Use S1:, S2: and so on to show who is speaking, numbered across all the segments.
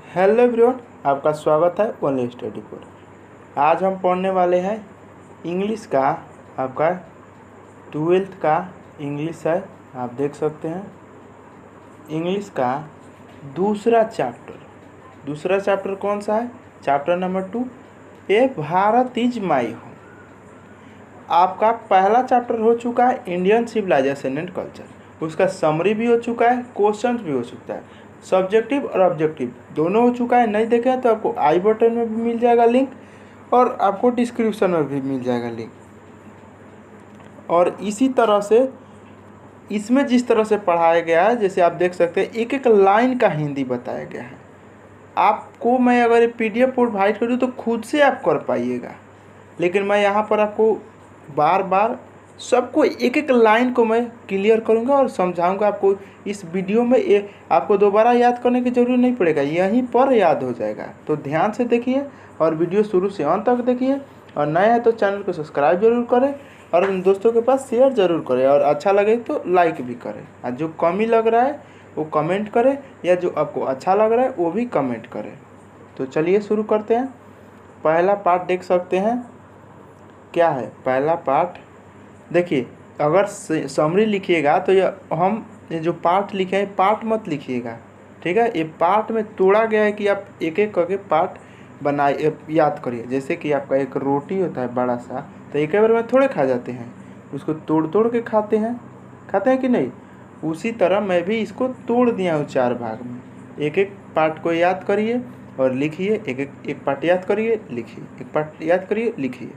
S1: Hello everyone, आपका स्वागत है ओनली स्टडी पर। आज हम पढ़ने वाले हैं इंग्लिश का। आपका 12th का इंग्लिश है, आप देख सकते हैं। इंग्लिश का दूसरा चैप्टर कौन सा है? Chapter number 2, A Bharat is my home. आपका पहला चैप्टर हो चुका है इंडियन सिविलाइजेशन एंड कल्चर। उसका समरी भी हो चुका है, क्वेश्चंस भी हो चुका है, सब्जेक्टिव और ऑब्जेक्टिव दोनों हो चुका है। नहीं देखे तो आपको आई बटन में भी मिल जाएगा लिंक, और आपको डिस्क्रिप्शन में भी मिल जाएगा लिंक। और इसी तरह से इसमें जिस तरह से पढ़ाया गया है, जैसे आप देख सकते हैं, एक एक लाइन का हिंदी बताया गया है। आपको मैं अगर PDF प्रोवाइड करूँ तो खुद से आप कर पाइएगा, लेकिन मैं यहाँ पर आपको बार बार सबको एक एक लाइन को मैं क्लियर करूँगा और समझाऊँगा आपको। इस वीडियो में ये आपको दोबारा याद करने की ज़रूरत नहीं पड़ेगा, यहीं पर याद हो जाएगा। तो ध्यान से देखिए और वीडियो शुरू से अंत तक देखिए। और नया है तो चैनल को सब्सक्राइब जरूर करें और उन दोस्तों के पास शेयर ज़रूर करें, और अच्छा लगे तो लाइक भी करें। और जो कमी लग रहा है वो कमेंट करें, या जो आपको अच्छा लग रहा है वो भी कमेंट करें। तो चलिए शुरू करते हैं। पहला पार्ट देख सकते हैं, क्या है पहला पार्ट। देखिए, अगर समरी लिखिएगा तो ये जो पार्ट लिखे हैं, पार्ट मत लिखिएगा, ठीक है। ये पार्ट में तोड़ा गया है कि आप एक एक करके पार्ट बनाए, याद करिए। जैसे कि आपका एक रोटी होता है बड़ा सा, तो एक बार में थोड़े खा जाते हैं, उसको तोड़ तोड़ के खाते हैं कि नहीं। उसी तरह मैं भी इसको तोड़ दिया हूँ 4 भाग में। एक एक पार्ट को याद करिए और लिखिए, एक पार्ट याद करिए लिखिए, एक पार्ट याद करिए लिखिए।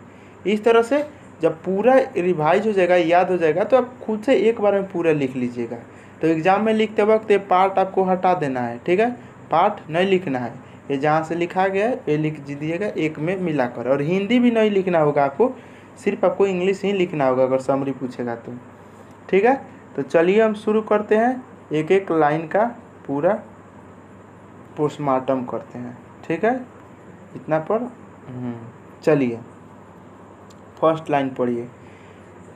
S1: इस तरह से जब पूरा रिवाइज हो जाएगा, याद हो जाएगा, तो आप खुद से एक बार में पूरा लिख लीजिएगा। तो एग्ज़ाम में लिखते वक्त ये पार्ट आपको हटा देना है, ठीक है। पार्ट नहीं लिखना है, ये जहाँ से लिखा गया है ये लिख दीजिएगा एक में मिलाकर। और हिंदी भी नहीं लिखना होगा आपको, सिर्फ आपको इंग्लिश ही लिखना होगा अगर समरी पूछेगा तो, ठीक है। तो चलिए हम शुरू करते हैं, एक एक लाइन का पूरा पोस्टमार्टम करते हैं, ठीक है। इतना पर चलिए फर्स्ट लाइन पढ़िए।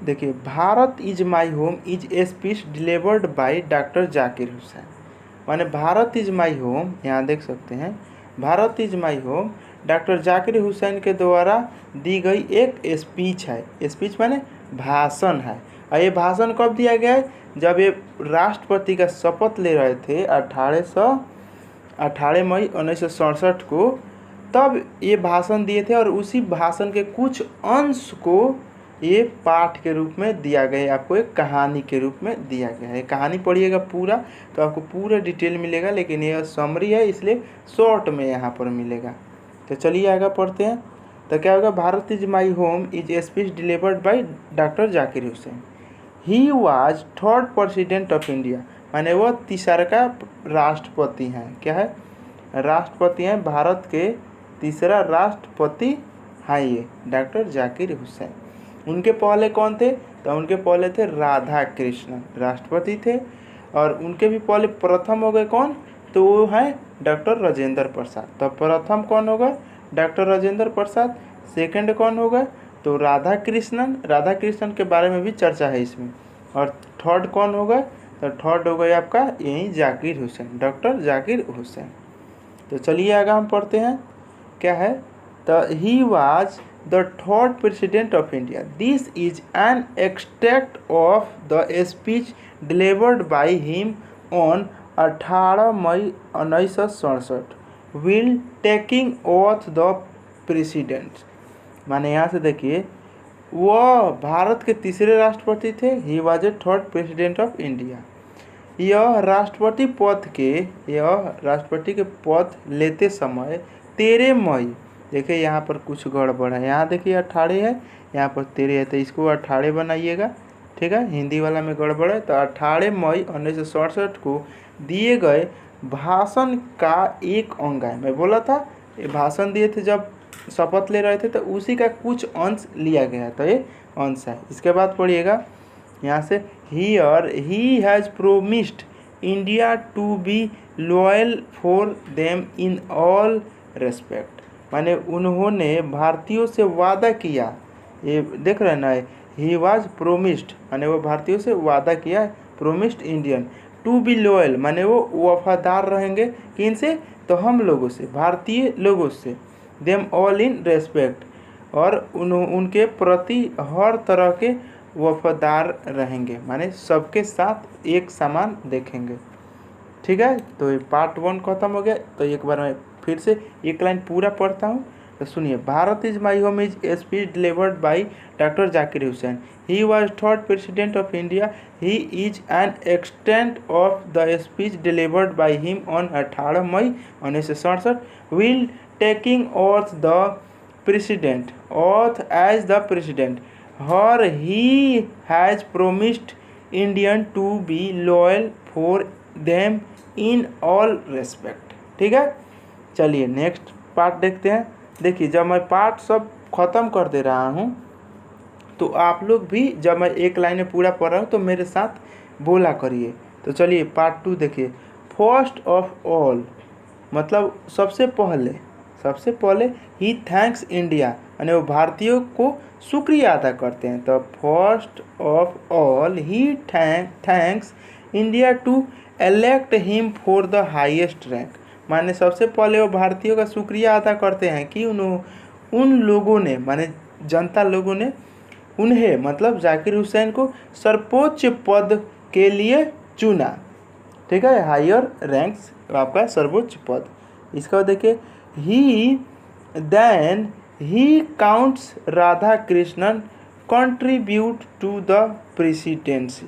S1: देखिए, Bharat is my home is a speech delivered by doctor Zakir Hussain. माने भारत इज माई होम, यहाँ देख सकते हैं, Bharat is my home doctor Zakir Hussain के द्वारा दी गई एक स्पीच है। स्पीच माने भाषण है। और ये भाषण कब दिया गया है? जब ये राष्ट्रपति का शपथ ले रहे थे 18 मई 1967 को, तब ये भाषण दिए थे। और उसी भाषण के कुछ अंश को ये पाठ के रूप में दिया गया है, आपको एक कहानी के रूप में दिया गया है। कहानी पढ़िएगा पूरा तो आपको पूरा डिटेल मिलेगा, लेकिन यह समरी है इसलिए शॉर्ट में यहाँ पर मिलेगा। तो चलिए आगे पढ़ते हैं। तो क्या होगा? Bharat is my home is a speech delivered by doctor Zakir Hussain. He was 3rd president of India, माने वो तीसरा का राष्ट्रपति हैं। क्या है? राष्ट्रपति हैं, भारत के तीसरा राष्ट्रपति हैं ये डॉक्टर जाकिर हुसैन। उनके पहले कौन थे? तो उनके पहले थे राधा कृष्णन, राष्ट्रपति थे। और उनके भी पहले प्रथम हो गए कौन? तो वो हैं डॉक्टर राजेंद्र प्रसाद। तो प्रथम कौन होगा? डॉक्टर राजेंद्र प्रसाद। सेकंड कौन होगा? तो राधा कृष्णन के बारे में भी चर्चा है इसमें। और थर्ड कौन होगा? तो थर्ड हो गया आपका यही जाकिर हुसैन, डॉक्टर जाकिर हुसैन। तो चलिए आगे हम पढ़ते हैं, क्या है? तो he was the 3rd president of India. This is an extract of the speech delivered by him on 18 May 1967 will taking oath the president. माने यहाँ से देखिए, वह भारत के तीसरे राष्ट्रपति थे। He was a 3rd president of India. यह राष्ट्रपति के पद लेते समय 13 मई, देखिए यहाँ पर कुछ गड़बड़ है, यहाँ देखिए 18 है, यहाँ पर 13 है, तो इसको 18 बनाइएगा, ठीक है। हिंदी वाला में गड़बड़ है। तो 18 मई 1967 को दिए गए भाषण का एक अंग है। मैं बोला था ये भाषण दिए थे जब शपथ ले रहे थे, तो उसी का कुछ अंश लिया गया, तो ये अंश है। इसके बाद पढ़िएगा यहाँ से, here he has promised India to be loyal for them in all respect. माने उन्होंने भारतीयों से वादा किया, ये देख रहे हैं ना, ही वाज प्रोमिस्ड माने वो भारतीयों से वादा किया, promised Indian to be loyal माने वो वफादार रहेंगे किनसे, तो हम लोगों से, भारतीय लोगों से, देम ऑल इन रेस्पेक्ट, और उनके प्रति हर तरह के वफादार रहेंगे, माने सबके साथ एक समान देखेंगे। ठीक है, तो ये पार्ट 1 खत्म हो गया। तो एक बार मैं फिर से एक लाइन पूरा पढ़ता हूँ, तो सुनिए। Bharat is my home is a speech delivered by doctor Zakir Hussain. He was third president of India. He is an extent of the speech delivered by him on 18 May 1967 will taking oath the president oath as the president her he has promised Indian to be loyal for them in all respect. ठीक है, चलिए next part देखते हैं। देखिए, जब मैं part सब ख़त्म कर दे रहा हूँ तो आप लोग भी जब मैं एक लाइन में पूरा पढ़ रहा हूँ तो मेरे साथ बोला करिए। तो चलिए पार्ट 2 देखिए। फर्स्ट ऑफ ऑल मतलब सबसे पहले ही थैंक्स इंडिया, यानी वो भारतीयों को शुक्रिया अदा करते हैं। तो first of all he thanks India to elect him for the highest rank, माने सबसे पहले वो भारतीयों का शुक्रिया अदा करते हैं कि उन लोगों ने, माने जनता लोगों ने उन्हें मतलब जाकिर हुसैन को सर्वोच्च पद के लिए चुना। ठीक है, हायर रैंक्स आपका सर्वोच्च पद। इसका देखिए, he counts Radhakrishnan contribute to the presidency,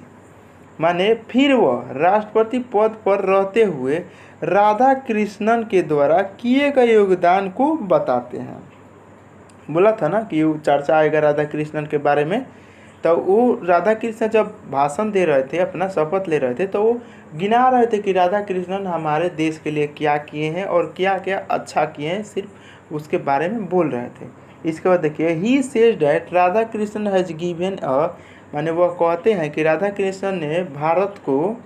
S1: माने फिर वह राष्ट्रपति पद पर रहते हुए राधा कृष्णन के द्वारा किए गए योगदान को बताते हैं। बोला था ना कि वो चर्चा आएगा राधा कृष्णन के बारे में। तो वो राधा कृष्ण जब भाषण दे रहे थे, अपना शपथ ले रहे थे, तो वो गिना रहे थे कि राधा कृष्णन हमारे देश के लिए क्या किए हैं और क्या क्या अच्छा किए हैं, सिर्फ उसके बारे में बोल रहे थे। इसके बाद देखिए, ही says that Radhakrishnan has given a, माने वह कहते हैं कि राधा कृष्णन ने भारत को,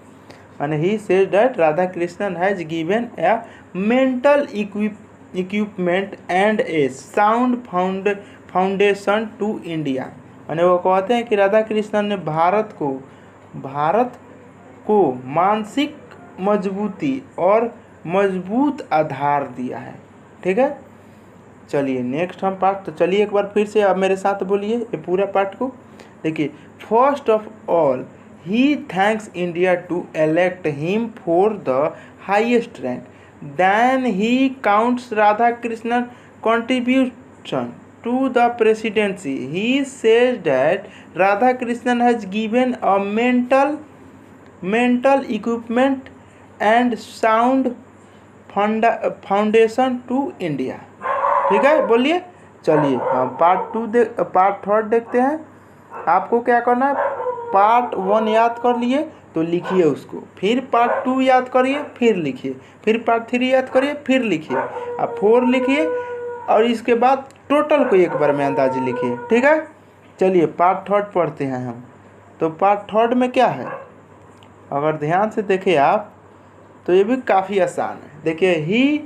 S1: माने he says that Radhakrishnan has given a mental equipment and a sound foundation to India, माने वो कहते हैं कि राधा कृष्णन ने भारत को मानसिक मजबूती और मजबूत आधार दिया है। ठीक है, चलिए नेक्स्ट हम पार्ट, तो चलिए एक बार फिर से आप मेरे साथ बोलिए ये पूरा पार्ट को। देखिए, first of all he thanks India to elect him for the highest rank, then he counts Radhakrishnan contribution to the presidency. He says that Radha Krishnan has given a mental equipment and sound foundation to India. ठीक है, बोलिए। चलिए हम part 3 देखते हैं। आपको क्या करना है, पार्ट 1 याद कर लिए तो लिखिए उसको, फिर पार्ट 2 याद करिए फिर लिखिए, फिर पार्ट 3 याद करिए फिर लिखिए, अब 4 लिखिए, और इसके बाद टोटल को एक बार में अंदाजे लिखिए। ठीक है, चलिए पार्ट 3 पढ़ते हैं हम। तो पार्ट 3 में क्या है, अगर ध्यान से देखें आप तो ये भी काफ़ी आसान है। देखिए, ही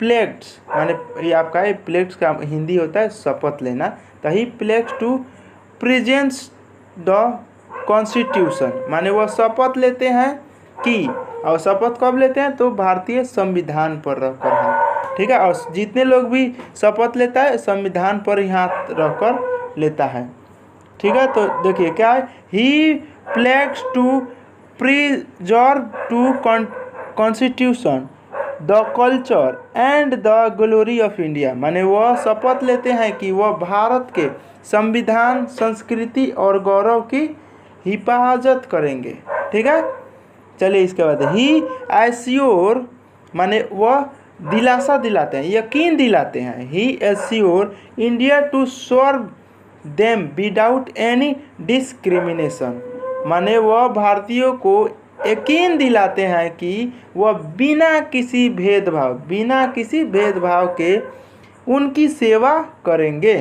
S1: प्लेक्ट्स, माने ये आपका है प्लेक्ट्स का हिंदी होता है शपथ लेना। तो ही प्लेक्ट्स टू प्रेजेंस द कॉन्स्टिट्यूशन, माने वह शपथ लेते हैं कि, और शपथ कब लेते हैं, तो भारतीय संविधान पर रहकर है। ठीक है, और जितने लोग भी शपथ लेता है संविधान पर ही हाथ रखकर लेता है। ठीक है, तो देखिए क्या है, he pledges to preserve to constitution the culture and the glory of India, माने वह शपथ लेते हैं कि वह भारत के संविधान, संस्कृति और गौरव की हिफाजत करेंगे। ठीक है, चलिए इसके बाद ही एश्योर, माने वह दिलासा दिलाते हैं, यकीन दिलाते हैं। He assure India to serve them without any discrimination, माने वह भारतीयों को यकीन दिलाते हैं कि वह बिना किसी भेदभाव के उनकी सेवा करेंगे।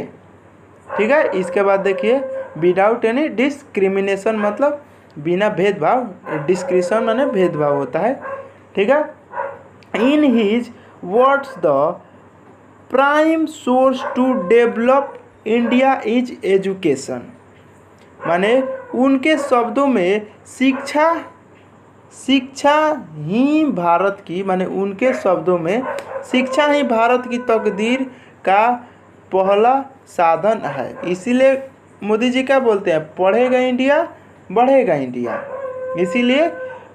S1: ठीक है, इसके बाद देखिए, विदाउट एनी डिस्क्रिमिनेशन मतलब बिना भेदभाव, डिस्क्रिमिनेशन माने भेदभाव होता है। ठीक है, in his words the prime source to develop India is education, माने उनके शब्दों में शिक्षा ही भारत की, माने उनके शब्दों में शिक्षा ही भारत की तकदीर का पहला साधन है। इसीलिए मोदी जी क्या बोलते हैं, पढ़ेगा इंडिया बढ़ेगा इंडिया। इसीलिए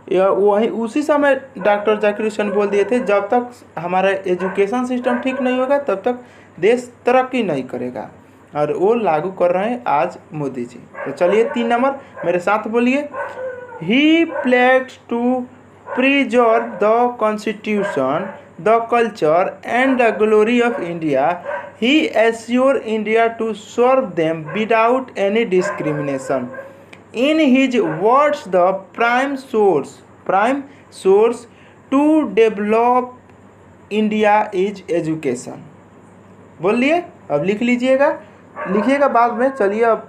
S1: वही उसी समय डॉक्टर जाकिर हुसैन बोल दिए थे, जब तक हमारा एजुकेशन सिस्टम ठीक नहीं होगा तब तक देश तरक्की नहीं करेगा, और वो लागू कर रहे हैं आज मोदी जी। तो चलिए 3 नंबर मेरे साथ बोलिए। He pledges to preserve the constitution, the culture and the glory of India. He assure India to serve them without any discrimination. In his words, the prime source to develop India is education। बोलिए, अब लिख लीजिएगा, लिखिएगा बाद में। चलिए अब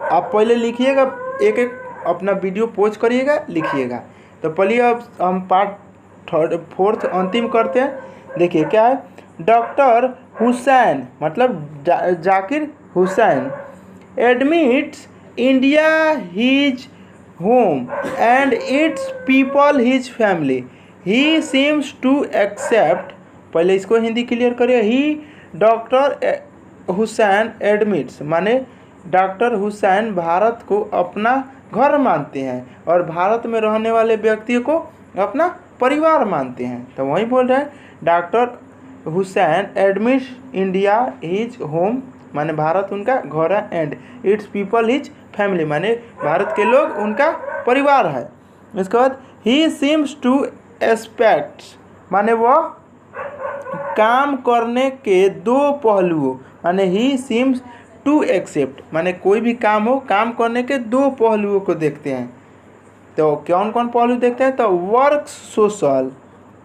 S1: आप पहले लिखिएगा, एक एक अपना वीडियो पॉज करिएगा, लिखिएगा। तो पहले अब हम पार्ट 4 अंतिम करते हैं। देखिए क्या है, डॉक्टर हुसैन मतलब Zakir Hussain admits India his home and its people his family. He seems to accept, पहले इसको हिंदी क्लियर करिए। ही डॉक्टर हुसैन एडमिट्स माने डॉक्टर हुसैन भारत को अपना घर मानते हैं और भारत में रहने वाले व्यक्ति को अपना परिवार मानते हैं। तो वही बोल रहे हैं, doctor Hussain admits India his home माने भारत उनका घर है, and its people his family माने भारत के लोग उनका परिवार है। इसके बाद ही सीम्स टू एस्पेक्ट्स माने वह काम करने के 2 पहलुओं, माने ही सीम्स टू एक्सेप्ट माने कोई भी काम हो, काम करने के 2 पहलुओं को देखते हैं। तो कौन कौन पहलू देखते हैं, तो वर्क सोशल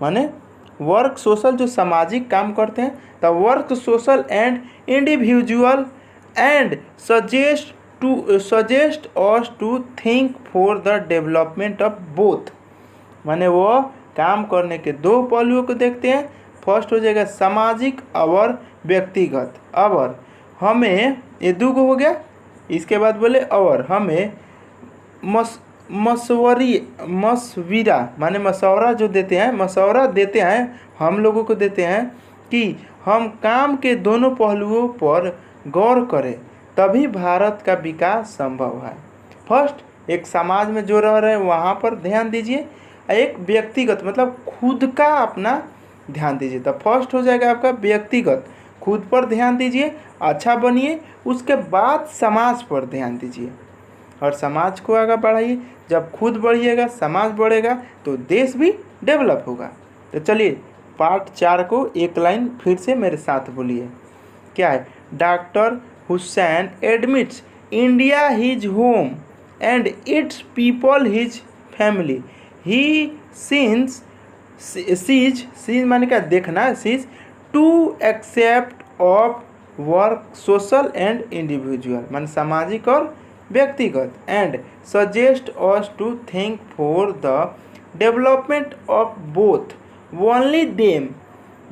S1: माने वर्क सोशल जो सामाजिक काम करते हैं, तो work social and individual and suggest us to think for the development of both माने वो काम करने के 2 पहलुओं को देखते हैं। फर्स्ट हो जाएगा सामाजिक और व्यक्तिगत। और हमें ये 2 हो गया, इसके बाद बोले और हमें मशविरा माने मशवरा जो देते हैं, मशवरा देते हैं हम लोगों को देते हैं कि हम काम के दोनों पहलुओं पर गौर करें, तभी भारत का विकास संभव है। फर्स्ट एक समाज में जो रह रहे हैं वहाँ पर ध्यान दीजिए, एक व्यक्तिगत मतलब खुद का अपना ध्यान दीजिए। तो फर्स्ट हो जाएगा आपका व्यक्तिगत, खुद पर ध्यान दीजिए, अच्छा बनिए, उसके बाद समाज पर ध्यान दीजिए और समाज को आगे बढ़ाइए। जब खुद बढ़िएगा, समाज बढ़ेगा तो देश भी डेवलप होगा। तो चलिए पार्ट 4 को एक लाइन फिर से मेरे साथ बोलिए। क्या है, doctor Hussain admits India his home and its people his family. He sees माने क्या देखना, sees to except of work social and individual माने सामाजिक और व्यक्तिगत, and suggest us to think for the development of both only them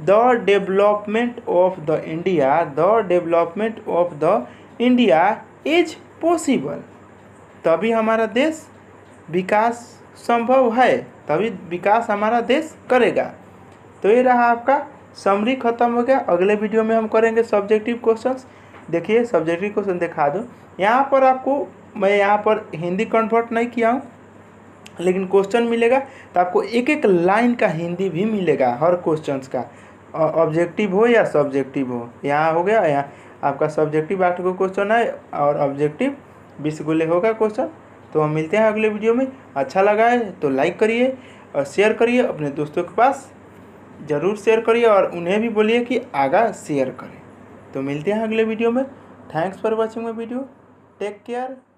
S1: the development of the India is possible. तभी हमारा देश विकास संभव है, तभी विकास हमारा देश करेगा। तो ये रहा आपका समरी खत्म हो गया। अगले वीडियो में हम करेंगे सब्जेक्टिव क्वेश्चंस। देखिए सब्जेक्टिव क्वेश्चन दिखा दूँ यहाँ पर आपको, मैं यहाँ पर हिंदी कन्वर्ट नहीं किया हूँ, लेकिन क्वेश्चन मिलेगा तो आपको एक एक लाइन का हिंदी भी मिलेगा हर क्वेश्चंस का, ऑब्जेक्टिव हो या सब्जेक्टिव हो। यहाँ हो गया, यहाँ आपका सब्जेक्टिव 8 को क्वेश्चन है और ऑब्जेक्टिव 20 गोले होगा क्वेश्चन। तो हम मिलते हैं अगले वीडियो में। अच्छा लगा है तो लाइक करिए और शेयर करिए, अपने दोस्तों के पास ज़रूर शेयर करिए और उन्हें भी बोलिए कि आगे शेयर करें। तो मिलते हैं अगले वीडियो में। Thanks for watching my video. Take care.